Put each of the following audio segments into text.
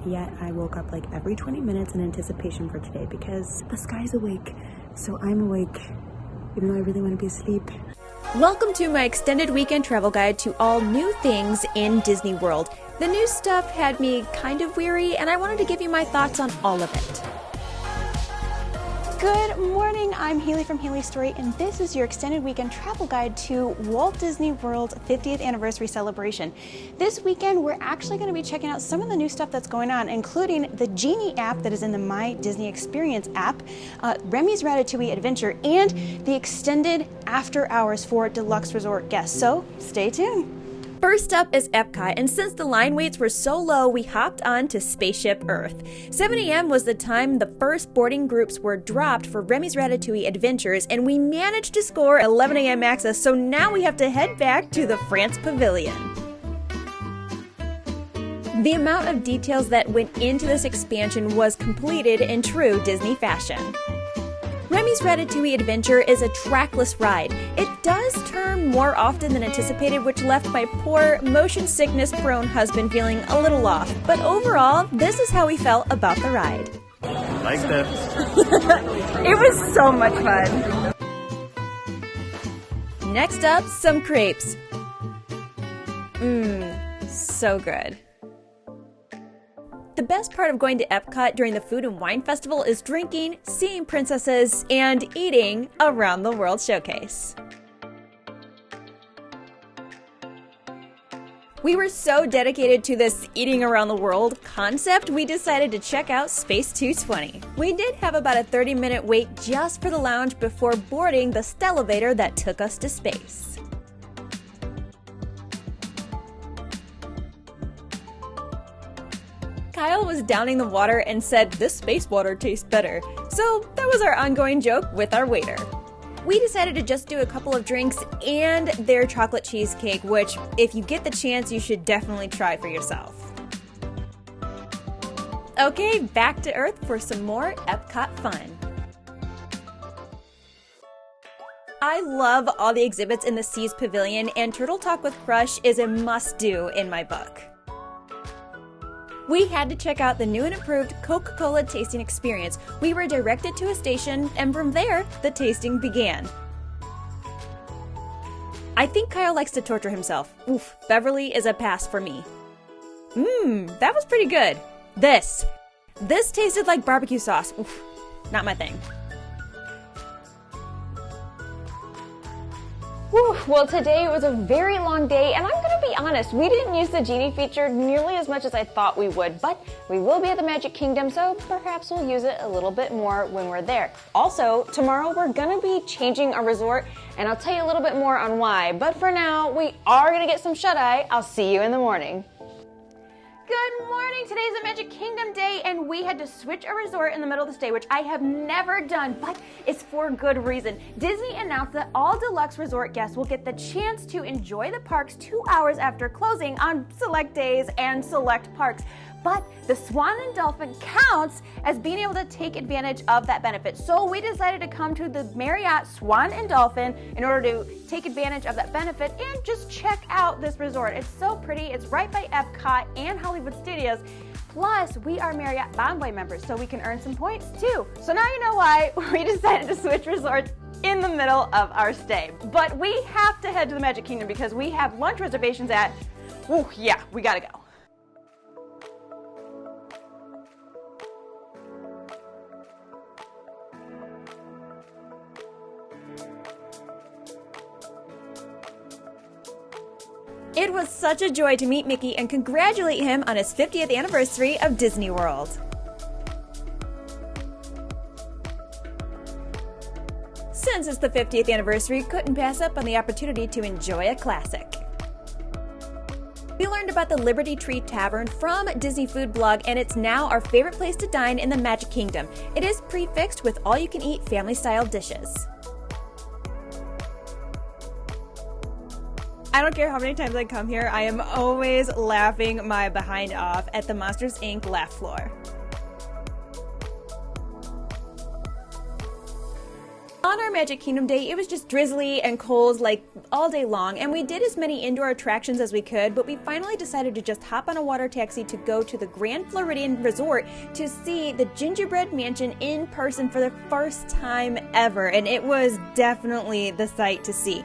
yet I woke up like every 20 minutes in anticipation for today because the sky's awake, so I'm awake, even though I really want to be asleep. Welcome to my extended weekend travel guide to all new things in Disney World. The new stuff had me kind of weary, and I wanted to give you my thoughts on all of it. Good morning, I'm Haley from Haley's Story, and this is your extended weekend travel guide to Walt Disney World's 50th anniversary celebration. This weekend, we're actually going to be checking out some of the new stuff that's going on, including the GENIE app that is in the My Disney Experience app, REMY'S Ratatouille Adventure, and the extended after hours for deluxe resort guests. So stay tuned. First up is EPCOT, and since the line waits were so low, we hopped on to Spaceship Earth. 7 a.m. was the time the first boarding groups were dropped for Remy's Ratatouille Adventures, and we managed to score 11 a.m. access, so now we have to head back to the France Pavilion. The amount of details that went into this expansion was completed in true Disney fashion. Remy's Ratatouille Adventure is a trackless ride. It does turn more often than anticipated, which left my poor, motion sickness-prone husband feeling a little off. But overall, this is how we felt about the ride. Liked it. It was so much fun. Next up, some crepes. So good. The best part of going to EPCOT during the Food and Wine Festival is drinking, seeing princesses, and eating around the world showcase. We were so dedicated to this eating around the world concept, we decided to check out Space 220. We did have about a 30-minute wait just for the lounge before boarding the Stellarator that took us to space. Kyle was downing the water and said, "This space water tastes better." So that was our ongoing joke with our waiter. We decided to just do a couple of drinks and their chocolate cheesecake, which, if you get the chance, you should definitely try for yourself. Okay, back to Earth for some more EPCOT fun. I love all the exhibits in the Seas Pavilion, and Turtle Talk with Crush is a must-do in my book. We had to check out the new and improved COCA-COLA tasting experience. We were directed to a station, and from there, the tasting began. I think Kyle likes to torture himself. Oof, Beverly is a pass for me. That was pretty good. This tasted like barbecue sauce. Oof, not my thing. Whew, well, today was a very long day, and I'm going to be honest, we didn't use the Genie feature nearly as much as I thought we would, but we will be at the Magic Kingdom, so perhaps we'll use it a little bit more when we're there. Also, tomorrow we're going to be changing our resort, and I'll tell you a little bit more on why, but for now, we are going to get some shut-eye. I'll see you in the morning. Good morning! Today's a Magic Kingdom day, and we had to switch a resort in the middle of the stay, which I have never done, but it's for good reason. Disney announced that all deluxe resort guests will get the chance to enjoy the parks 2 hours after closing on select days and select parks. But the SWAN and Dolphin counts as being able to take advantage of that benefit. So we decided to come to the Marriott SWAN and Dolphin in order to take advantage of that benefit and just check out this resort. It's so pretty. It's right by EPCOT and Hollywood Studios. Plus, we are Marriott Bonvoy members, so we can earn some points too. So now you know why we decided to switch resorts in the middle of our stay. But we have to head to the Magic Kingdom because we have lunch reservations at, we gotta go. It was such a joy to meet Mickey and congratulate him on his 50th anniversary of Disney World. Since it's the 50th anniversary, couldn't pass up on the opportunity to enjoy a classic. We learned about the Liberty Tree Tavern from Disney Food Blog, and it's now our favorite place to dine in the Magic Kingdom. It is prefixed with all-you-can-eat family-style dishes. I don't care how many times I come here, I am always laughing my behind off at the Monsters, Inc. laugh floor. On our Magic Kingdom day, it was just drizzly and cold like all day long, and we did as many indoor attractions as we could, but we finally decided to just hop on a water taxi to go to the Grand Floridian Resort to see the Gingerbread Mansion in person for the first time ever, and it was definitely the sight to see.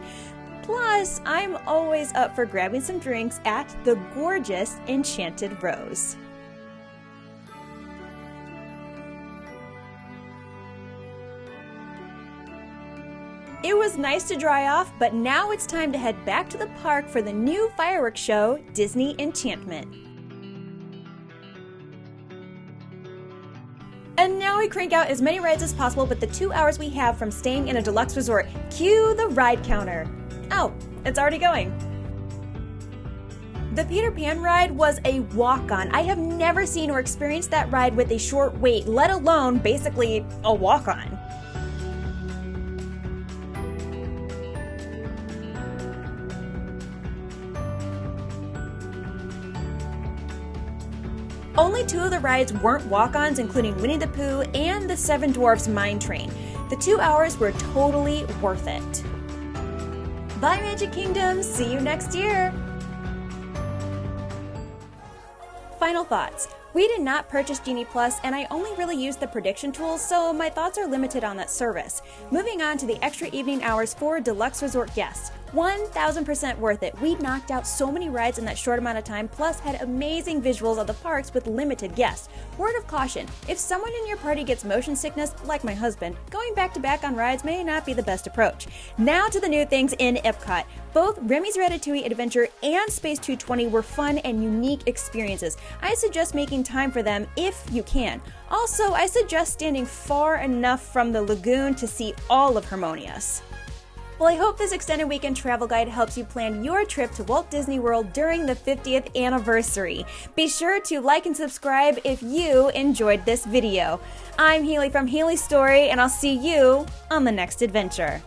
Plus, I'm always up for grabbing some drinks at the gorgeous Enchanted Rose. It was nice to dry off, but now it's time to head back to the park for the new fireworks show, Disney Enchantment. And now we crank out as many rides as possible with the 2 hours we have from staying in a deluxe resort. Cue the ride counter. Oh, it's already going. The Peter Pan ride was a walk-on. I have never seen or experienced that ride with a short wait, let alone basically a walk-on. Only 2 of the rides weren't walk-ons, including Winnie the Pooh and the Seven Dwarfs Mine Train. The 2 hours were totally worth it. Bye, Magic Kingdom! See you next year! Final thoughts. We did not purchase Genie Plus, and I only really used the prediction tools, so my thoughts are limited on that service. Moving on to the extra evening hours for deluxe resort guests. 1000% worth it. We knocked out so many rides in that short amount of time, plus had amazing visuals of the parks with limited guests. Word of caution, if someone in your party gets motion sickness, like my husband, going back to back on rides may not be the best approach. Now to the new things in EPCOT. Both Remy's Ratatouille Adventure and Space 220 were fun and unique experiences. I suggest making time for them if you can. Also, I suggest standing far enough from the lagoon to see all of Harmonious. Well, I hope this extended weekend travel guide helps you plan your trip to Walt Disney World during the 50th anniversary. Be sure to like and subscribe if you enjoyed this video. I'm Haley from Haley's Story, and I'll see you on the next adventure.